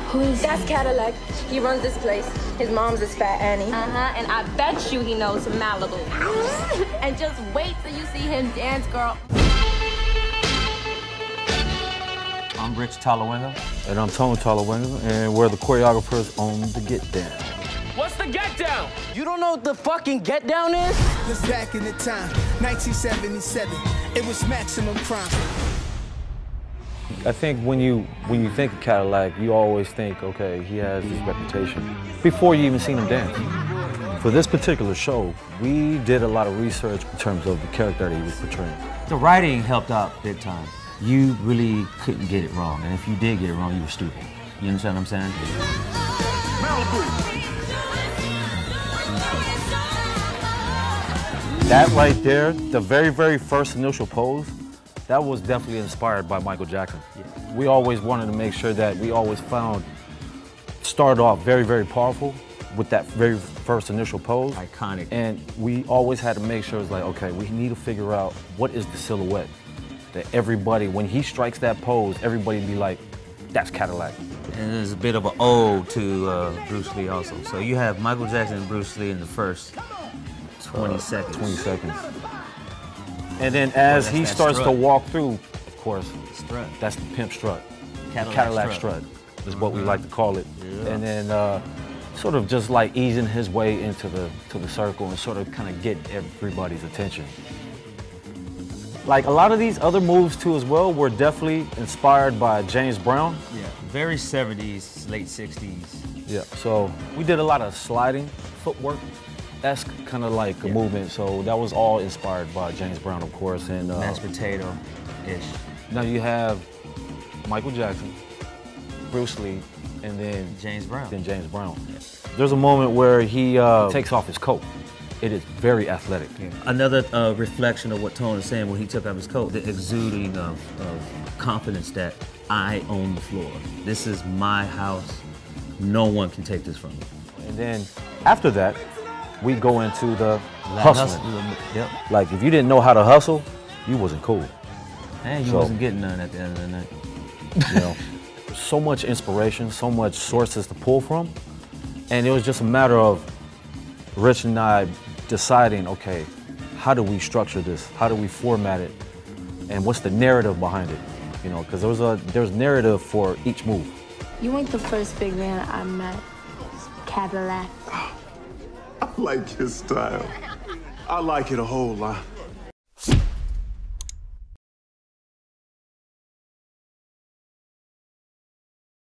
Who is That's Cadillac. He runs this place. His mom's is Fat Annie. And I bet you he knows Malibu. And just wait till you see him dance, girl. I'm Rich Talawenga. And I'm Tone Talawenga, and we're the choreographers on The Get Down. What's the Get Down? You don't know what the fucking Get Down is? This back in the time, 1977. It was maximum crime. I think when you think of Cadillac, you always think, okay, he has this reputation before you even seen him dance. For this particular show, we did a lot of research in terms of the character that he was portraying. The writing helped out big time. You really couldn't get it wrong, and if you did get it wrong, you were stupid. You understand what I'm saying? That right there, the very, very first initial pose, that was definitely inspired by Michael Jackson. Yeah. We always wanted to make sure that we always started off very, very powerful with that very first initial pose. Iconic. And we always had to make sure it's like, okay, we need to figure out what is the silhouette that everybody, when he strikes that pose, everybody be like, that's Cadillac. And there's a bit of an ode to Bruce Lee also. So you have Michael Jackson and Bruce Lee in the first 20 seconds. 20 seconds. And then as he starts to walk through, of course, strut. That's the pimp strut. Cadillac strut is what we like to call it. Yeah. And then sort of just like easing his way into the circle and sort of kind of get everybody's attention. Like a lot of these other moves too as well were definitely inspired by James Brown. Yeah, very 70s, late 60s. Yeah, so we did a lot of sliding footwork. That's kind of like a movement, so that was all inspired by James Brown, of course. And mashed potato-ish. Now you have Michael Jackson, Bruce Lee, and then James Brown. There's a moment where he takes off his coat. It is very athletic. Yeah. Another reflection of what Tone is saying when he took off his coat, the exuding of confidence that I own the floor. This is my house. No one can take this from me. And then after that, we go into the hustling. Yep. Like if you didn't know how to hustle, you wasn't cool. And you wasn't getting none at the end of the night. You know, so much inspiration, so much sources to pull from, and it was just a matter of Rich and I deciding, okay, how do we structure this? How do we format it? And what's the narrative behind it? You know, because there's narrative for each move. You ain't the first big man I met. Cadillac. I like your style. I like it a whole lot.